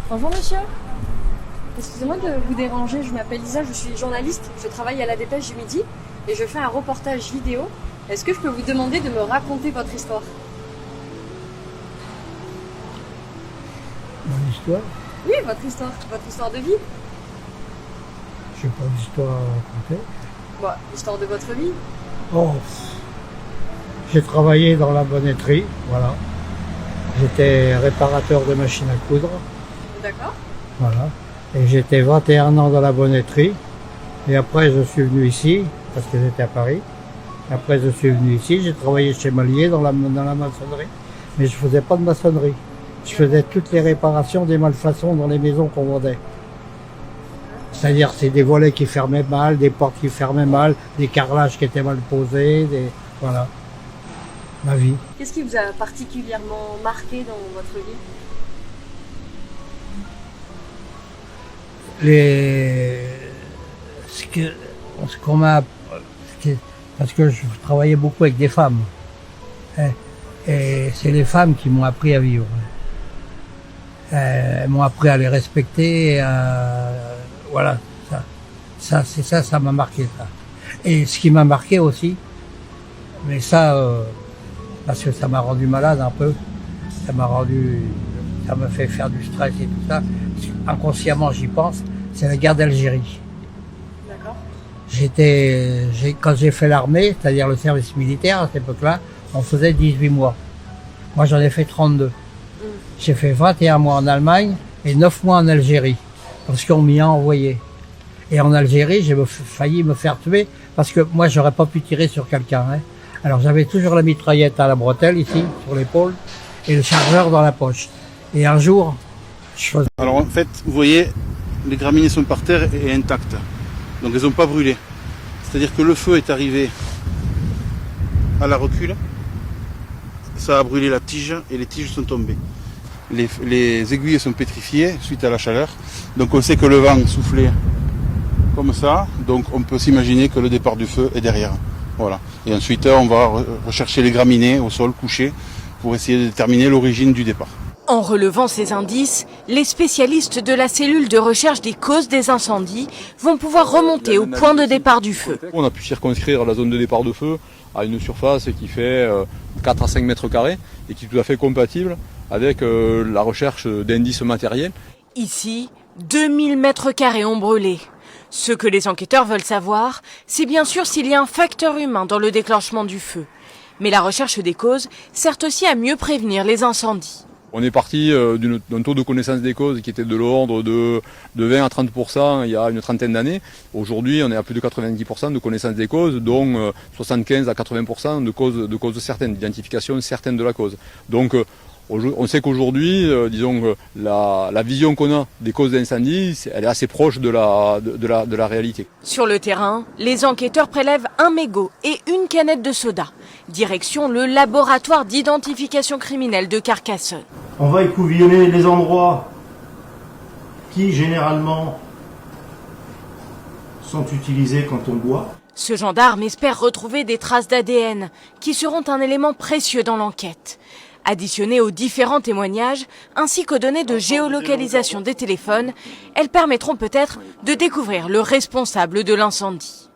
Bonjour monsieur. Excusez-moi de vous déranger, je m'appelle Lisa, je suis journaliste, je travaille à la Dépêche du Midi et je fais un reportage vidéo. Est-ce que je peux vous demander de me raconter votre histoire? Mon histoire? Oui, votre histoire de vie. J'ai pas d'histoire à raconter. Bon, l'histoire de votre vie. Oh, j'ai travaillé dans la bonneterie, voilà. J'étais réparateur de machines à coudre, D'accord. voilà. Et j'étais 21 ans dans la bonneterie. Et après, je suis venu ici, parce que j'étais à Paris. Après, je suis venu ici, j'ai travaillé chez Malier dans la maçonnerie. Mais je faisais pas de maçonnerie. Je faisais toutes les réparations des malfaçons dans les maisons qu'on vendait. C'est-à-dire, c'est des volets qui fermaient mal, des portes qui fermaient mal, des carrelages qui étaient mal posés, voilà. Ma vie. Qu'est-ce qui vous a particulièrement marqué dans votre vie? Parce que je travaillais beaucoup avec des femmes. Et c'est les femmes qui m'ont appris à vivre. Elles m'ont appris à les respecter, voilà, ça m'a marqué, ça. Et ce qui m'a marqué aussi, mais ça, parce que ça m'a rendu malade un peu, ça m'a fait faire du stress et tout ça, inconsciemment j'y pense, c'est la guerre d'Algérie. D'accord. Quand j'ai fait l'armée, c'est-à-dire le service militaire à cette époque-là, on faisait 18 mois. Moi j'en ai fait 32. J'ai fait 21 mois en Allemagne et 9 mois en Algérie, parce qu'on m'y a envoyé. Et en Algérie, j'ai failli me faire tuer, parce que moi, j'aurais pas pu tirer sur quelqu'un. Alors j'avais toujours la mitraillette à la bretelle, ici, sur l'épaule, et le chargeur dans la poche. Et un jour, je faisais... Alors en fait, vous voyez, les graminées sont par terre et intactes. Donc elles n'ont pas brûlé. C'est-à-dire que le feu est arrivé à la recule, ça a brûlé la tige et les tiges sont tombées. Les aiguilles sont pétrifiées suite à la chaleur. Donc on sait que le vent soufflait comme ça. Donc on peut s'imaginer que le départ du feu est derrière. Voilà. Et ensuite on va rechercher les graminées au sol couchées pour essayer de déterminer l'origine du départ. En relevant ces indices, les spécialistes de la cellule de recherche des causes des incendies vont pouvoir remonter au point de départ du feu. On a pu circonscrire la zone de départ de feu à une surface qui fait 4 à 5 mètres carrés et qui est tout à fait compatible avec la recherche d'indices matériels. Ici, 2000 mètres carrés ont brûlé. Ce que les enquêteurs veulent savoir, c'est bien sûr s'il y a un facteur humain dans le déclenchement du feu. Mais la recherche des causes sert aussi à mieux prévenir les incendies. On est parti d'un taux de connaissance des causes qui était de l'ordre de 20 à 30% il y a une trentaine d'années. Aujourd'hui, on est à plus de 90% de connaissance des causes, dont 75 à 80% de causes certaines, d'identification certaine de la cause. Donc, on sait qu'aujourd'hui, la vision qu'on a des causes d'incendie, elle est assez proche de la réalité. Sur le terrain, les enquêteurs prélèvent un mégot et une canette de soda. Direction le laboratoire d'identification criminelle de Carcassonne. On va écouvillonner les endroits qui, généralement, sont utilisés quand on boit. Ce gendarme espère retrouver des traces d'ADN qui seront un élément précieux dans l'enquête. Additionnées aux différents témoignages, ainsi qu'aux données de géolocalisation des téléphones, elles permettront peut-être de découvrir le responsable de l'incendie.